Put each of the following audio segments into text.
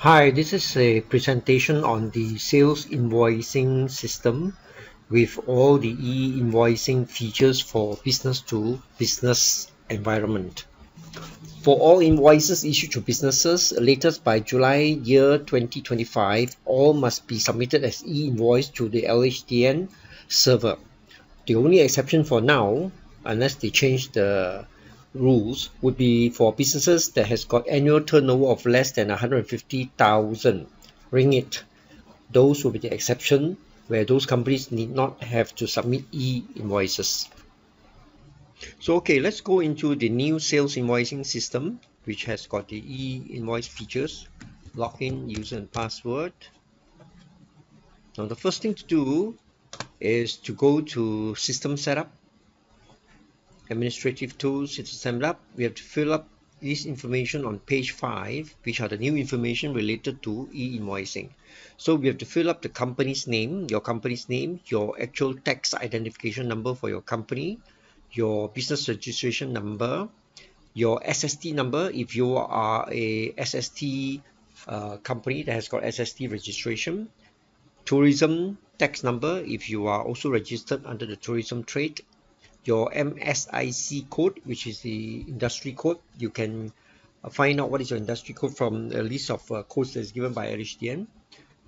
Hi, this is a presentation on the sales invoicing system with all the e-invoicing features for business to business environment. For all invoices issued to businesses latest by July year 2025, all must be submitted as e-invoice to the LHDN server. The only exception for now, unless they change the rules, would be for businesses that has got annual turnover of less than 150,000 ringgit. Those will be the exception where those companies need not have to submit e-invoices. So okay, let's go into the new sales invoicing system, which has got the e-invoice features, login, user and password. Now the first thing to do is to go to system setup, administrative tools. It's summed up. We have to fill up this information on page 5, which are the new information related to e-invoicing. So we have to fill up the company's name, your actual tax identification number for your company, your business registration number, your SST number if you are a SST company that has got SST registration, tourism tax number if you are also registered under the tourism trade, your MSIC code, which is the industry code. You can find out what is your industry code from a list of codes that is given by LHDN.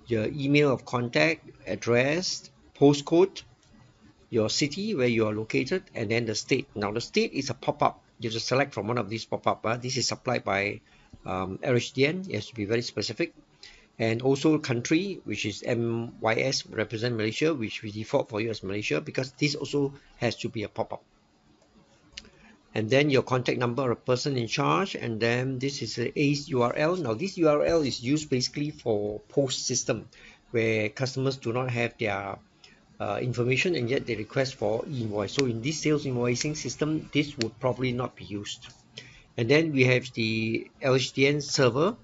Your email of contact, address, postcode, your city where you are located, and then the state. Now the state is a pop-up. You just select from one of these pop-up. This is supplied by LHDN. It has to be very specific. And also country, which is MYS, represent Malaysia, which we default for you as Malaysia, because this also has to be a pop-up. And then your contact number of person in charge, and then this is the ACE URL. Now this URL is used basically for post system, where customers do not have their information and yet they request for e-invoice. So in this sales invoicing system, this would probably not be used. And then we have the LHDN server.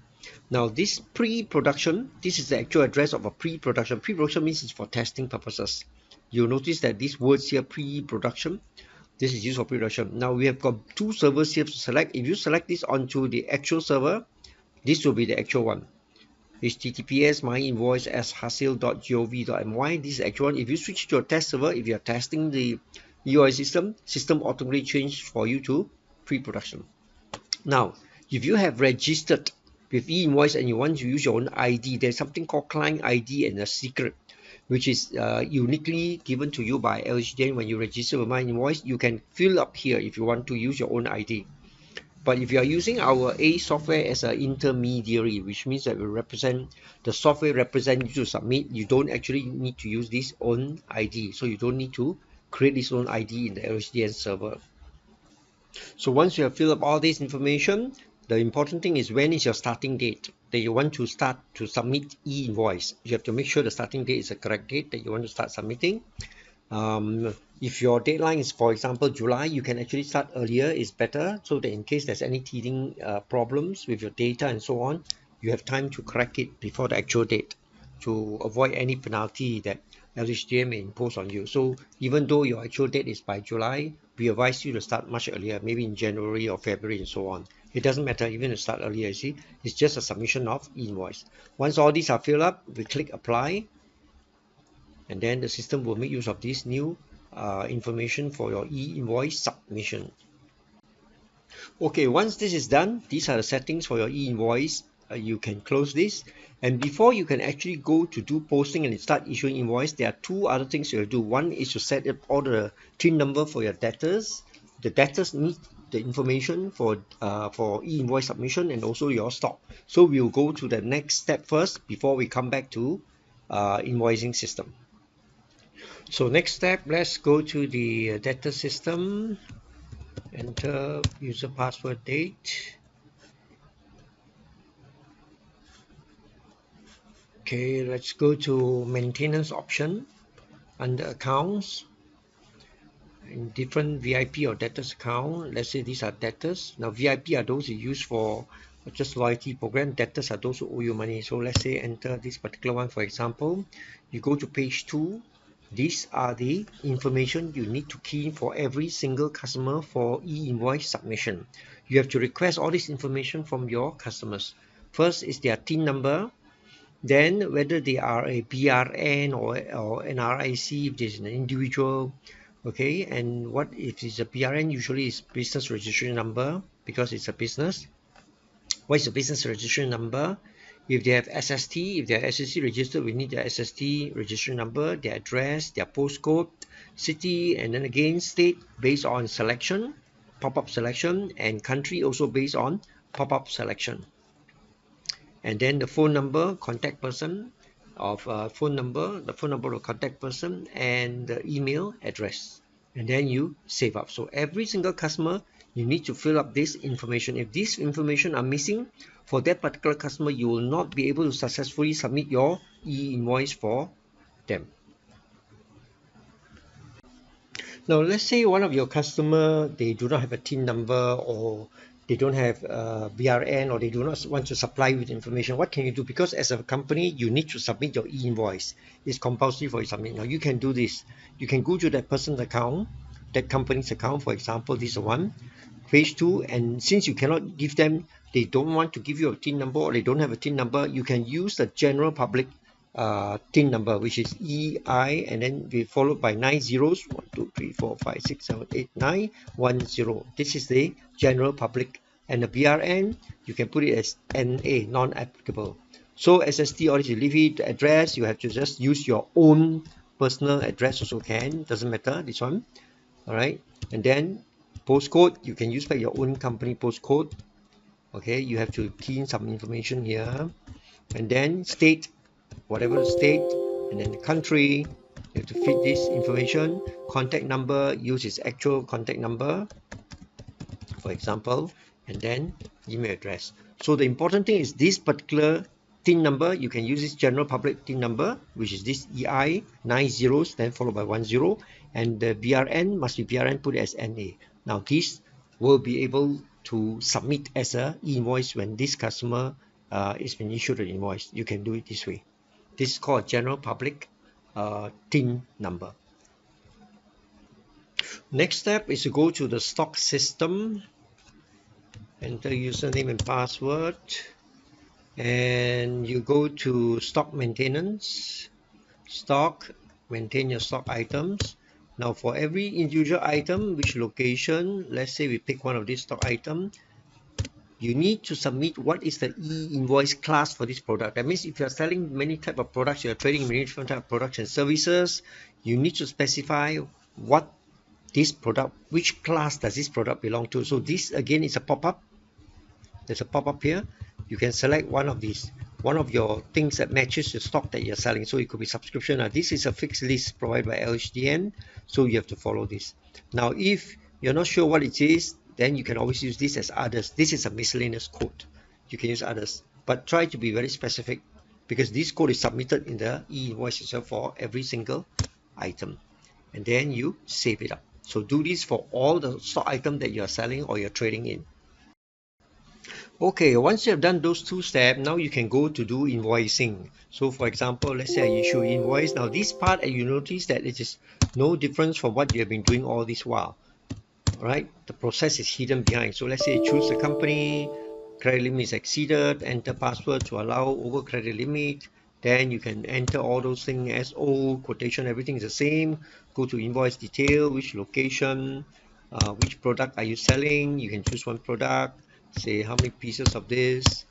Now this pre-production, this is the actual address of a pre-production. Pre-production means it's for testing purposes. You'll notice that these words here, pre-production, this is used for pre-production. Now we have got two servers here to select. If you select this onto the actual server, this will be the actual one. https myinvoice@hasil.gov.my. This is the actual one. If you switch to a test server, if you are testing the e-invoice system automatically change for you to pre-production. Now, if you have registered with e-invoice and you want to use your own ID, there's something called client ID and a secret, which is uniquely given to you by LHDN. When you register with my invoice, you can fill up here if you want to use your own ID. But if you are using our ACE software as an intermediary, which means that we represent the software represent you to submit, you don't actually need to use this own ID. So you don't need to create this own ID in the LHDN server. So once you have filled up all this information, the important thing is when is your starting date that you want to start to submit e-invoice. You have to make sure the starting date is the correct date that you want to start submitting. If your deadline is, for example, July, you can actually start earlier. It's better, so that in case there's any teething problems with your data and so on, you have time to correct it before the actual date to avoid any penalty that LHDN may impose on you. So even though your actual date is by July, we advise you to start much earlier, maybe in January or February and so on. It doesn't matter even to start earlier, you see. It's just a submission of e-invoice. Once all these are filled up, we click apply, and then the system will make use of this new information for your e-invoice submission. Okay, once this is done, these are the settings for your e-invoice. You can close this, and before you can actually go to do posting and start issuing invoice, there are two other things you'll do. One is to set up all the TIN number for your debtors. The debtors need the information for e-invoice submission and also your stock. So we'll go to the next step first before we come back to invoicing system. So next step, let's go to the data system, enter user password date. Okay, let's go to maintenance option under accounts. In different VIP or debtors account, let's say these are debtors. Now VIP are those you use for just loyalty program. Debtors are those who owe you money. So let's say enter this particular one, for example. You go to page 2. These are the information you need to key in for every single customer for e-invoice submission. You have to request all this information from your customers. First is their TIN number, then whether they are a BRN or NRIC, if there's an individual, okay, and what if it's a BRN, usually it's business registration number because it's a business. What is the business registration number? If they have SST, if they are SST registered, we need their SST registration number, their address, their postcode, city, and then again state based on selection, pop-up selection, and country also based on pop-up selection. And then the phone number, contact person of phone number, the phone number of contact person, and the email address. And then you save up. So every single customer, you need to fill up this information. If these information are missing for that particular customer, you will not be able to successfully submit your e-invoice for them. Now let's say one of your customer, they do not have a TIN number, or they don't have BRN, or they do not want to supply you with information. What can you do? Because as a company, you need to submit your e-invoice. It's compulsory for you to submit. Now you can do this. You can go to that person's account, that company's account, for example, this one, page 2, and since you cannot give them, they don't want to give you a TIN number, or they don't have a TIN number, you can use the general public TIN number, which is EI, and then be followed by 9 zeros, 1 2 3 4 5 6 7 8 9 1 0. This is the general public. And the BRN, you can put it as NA, non-applicable. So SST, or if you leave it address, you have to just use your own personal address also can, doesn't matter, this one. All right, and then postcode, you can use by your own company postcode. Okay, you have to key in some information here, and then state, whatever the state, and then the country, you have to fit this information. Contact number, use its actual contact number, for example, and then email address. So the important thing is this particular TIN number, you can use this general public TIN number, which is this EI, 9 zeros, then followed by 1 0, and the BRN must be BRN put as NA. Now this will be able to submit as a e-invoice when this customer is been issued an invoice. You can do it this way. This is called general public TIN number. Next step is to go to the stock system, enter username and password, and you go to stock maintenance, stock, maintain your stock items. Now for every individual item, which location, let's say we pick one of these stock items, you need to submit what is the e-invoice class for this product. That means if you are selling many type of products, you are trading many different type of products and services, you need to specify what this product, which class does this product belong to. So this again is a pop-up. There's a pop-up here. You can select one of these, one of your things that matches the stock that you're selling. So it could be subscription. Now this is a fixed list provided by LHDN, so you have to follow this. Now if you're not sure what it is, then you can always use this as others. This is a miscellaneous code. You can use others, but try to be very specific, because this code is submitted in the e-invoice itself for every single item, and then you save it up. So do this for all the stock item that you are selling or you're trading in. Okay, once you have done those two steps, now you can go to do invoicing. So for example, let's say I issue invoice. Now this part, you notice that it is no difference from what you have been doing all this while. Right, the process is hidden behind. So let's say you choose the company, credit limit is exceeded, enter password to allow over credit limit, then you can enter all those things, SO, quotation, everything is the same. Go to invoice detail, which location, which product are you selling, you can choose one product, say how many pieces of this.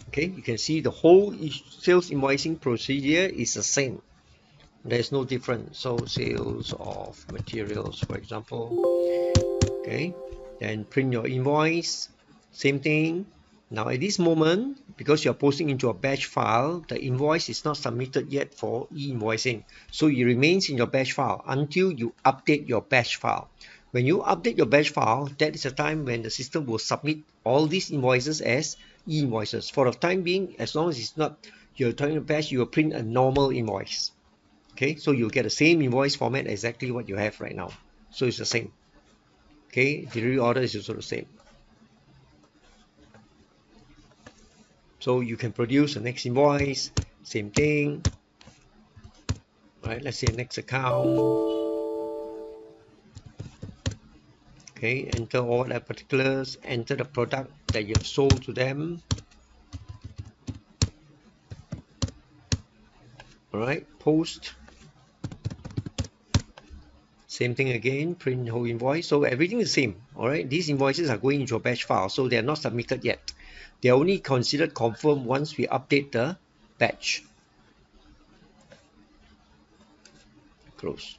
Okay, you can see the whole sales invoicing procedure is the same. There's no difference. So sales of materials, for example. Okay, then print your invoice, same thing. Now at this moment, because you're posting into a batch file, the invoice is not submitted yet for e-invoicing, so it remains in your batch file until you update your batch file. When you update your batch file, that is the time when the system will submit all these invoices as e-invoices. For the time being, as long as it's not you're turning a batch, you will print a normal invoice. Okay, so you'll get the same invoice format, exactly what you have right now. So it's the same. Okay, delivery order is also the same. So you can produce the next invoice, same thing. Right, let's say next account. Okay, enter all the particulars, enter the product that you have sold to them. All right, post. Same thing again, print whole invoice. So everything is the same. All right, these invoices are going into a batch file, so they are not submitted yet. They are only considered confirmed once we update the batch. Close.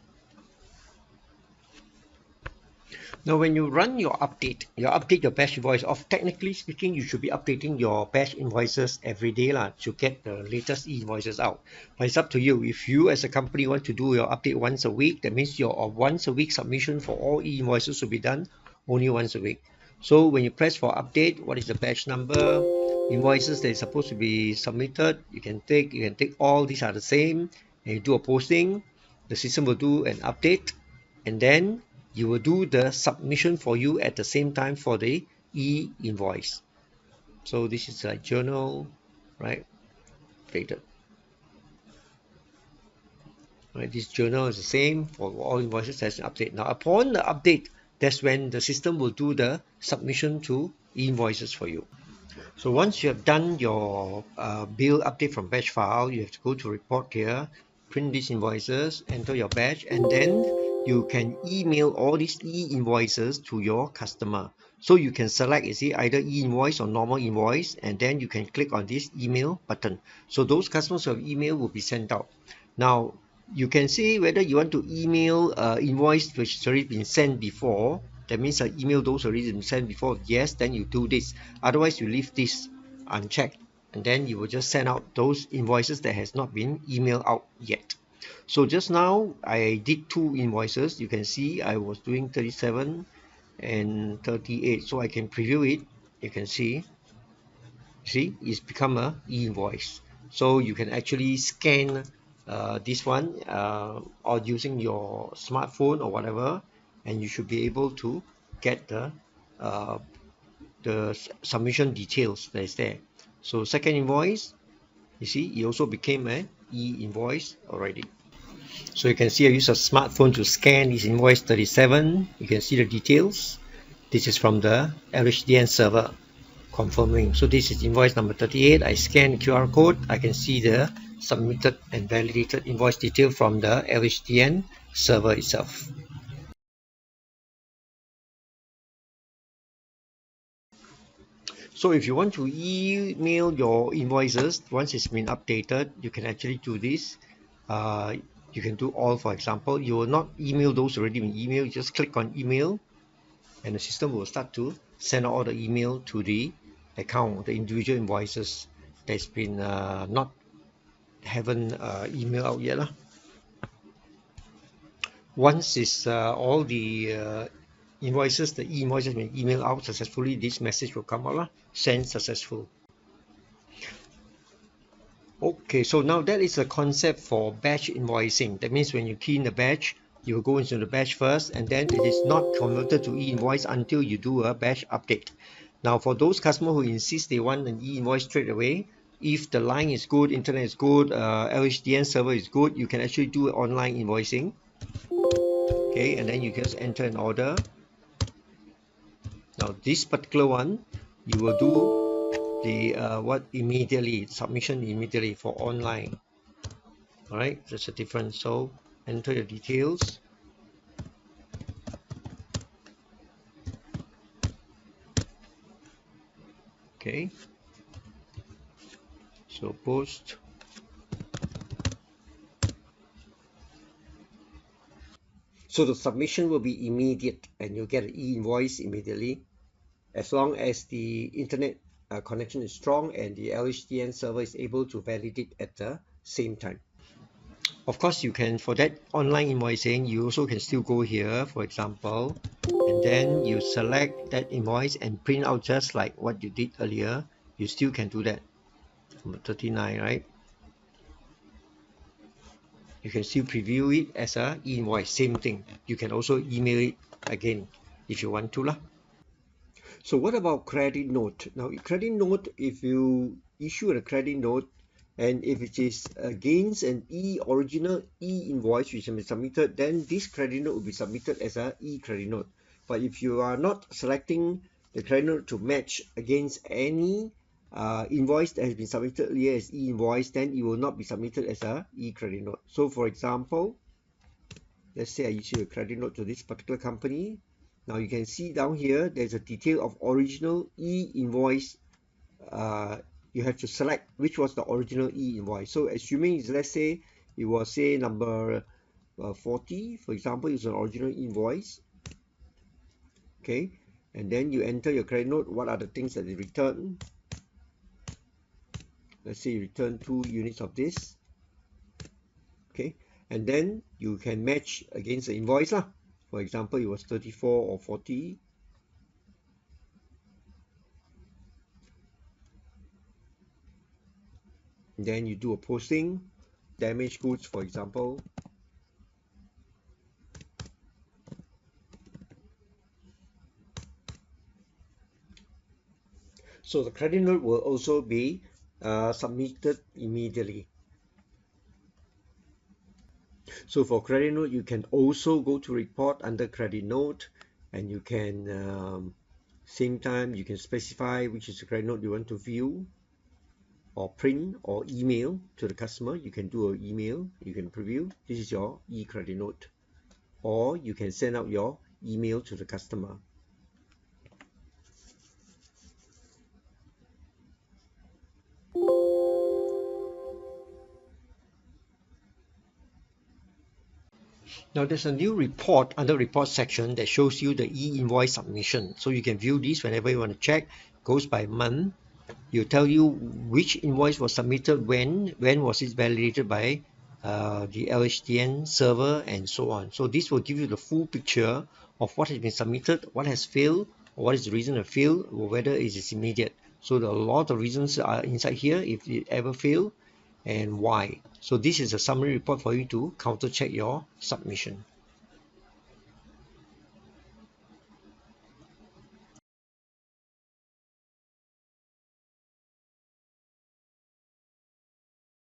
Now, when you run your update your batch invoice. Technically speaking, you should be updating your batch invoices every day to get the latest e-invoices out. But it's up to you. If you as a company want to do your update once a week, that means your once a week submission for all e-invoices will be done only once a week. So when you press for update, what is the batch number, invoices that is supposed to be submitted, you can take all these are the same, and you do a posting. The system will do an update, and then you will do the submission for you at the same time for the e-invoice. So this is a journal, right? Updated. Right, this journal is the same for all invoices as an update. Now, upon the update, that's when the system will do the submission to e-invoices for you. So once you have done your bill update from batch file, you have to go to report here, print these invoices, enter your batch, and then you can email all these e-invoices to your customer. So you can select, either e-invoice or normal invoice, and then you can click on this email button. So those customers who have email will be sent out. Now, you can see whether you want to email invoice which has already been sent before. That means email those already been sent before. Yes, then you do this. Otherwise, you leave this unchecked, and then you will just send out those invoices that has not been emailed out yet. So just now I did 2 invoices. You can see I was doing 37 and 38. So I can preview it. You can see it's become a e-invoice. So you can actually scan this one or using your smartphone or whatever, and you should be able to get the submission details that is there. So second invoice, you see, it also became an e-invoice already. So you can see I use a smartphone to scan this invoice 37. You can see the details. This is from the LHDN server confirming. So this is invoice number 38. I scan the QR code. I can see the submitted and validated invoice detail from the LHDN server itself. So if you want to email your invoices once it's been updated, you can actually do this. You can do all, for example. You will not email those already been emailed. You just click on email, and the system will start to send all the email to the account, the individual invoices that's been haven't emailed out yet. Once it's all the invoices, the e-invoices been emailed out successfully, this message will come out, send successful. Okay, so now that is a concept for batch invoicing. That means when you key in the batch, you will go into the batch first, and then it is not converted to e-invoice until you do a batch update. Now, for those customers who insist they want an e-invoice straight away, if the line is good, internet is good, LHDN server is good, you can actually do online invoicing. Okay, and then you just enter an order. Now, this particular one, you will do the immediately, submission immediately for online. All right, that's a difference. So enter your details. Okay, so post. So the submission will be immediate, and you'll get an e-invoice immediately, as long as the internet connection is strong and the LHDN server is able to validate at the same time. Of course, you can, for that online invoicing, you also can still go here, for example, and then you select that invoice and print out just like what you did earlier. You still can do that. 39, right? You can still preview it as a e-invoice, same thing. You can also email it again if you want to. So what about credit note? Now, credit note, if you issue a credit note, and if it is against an original e-invoice which has been submitted, then this credit note will be submitted as a e-credit note. But if you are not selecting the credit note to match against any invoice that has been submitted earlier as e-invoice, then it will not be submitted as a e-credit note. So for example, let's say I issue a credit note to this particular company. Now you can see down here there's a detail of original e-invoice. You have to select which was the original e-invoice. So assuming, let's say it was say number 40, for example, is an original invoice. Okay, and then you enter your credit note. What are the things that they return? Let's say you return 2 units of this. Okay, and then you can match against the invoice lah. For example, it was 34 or 40. And then you do a posting, damaged goods, for example. So the credit note will also be submitted immediately. So for credit note, you can also go to report under credit note, and you can same time you can specify which is the credit note you want to view or print or email to the customer. You can do an email, you can preview, this is your e-credit note, or you can send out your email to the customer. Now there's a new report under report section that shows you the e-invoice submission. So you can view this whenever you want to check. It goes by month. You tell you which invoice was submitted when was it validated by the LHDN server, and so on. So this will give you the full picture of what has been submitted, what has failed, or what is the reason of fail, or whether it is immediate. So a lot of reasons are inside here if it ever failed and why. So this is a summary report for you to counter check your submission.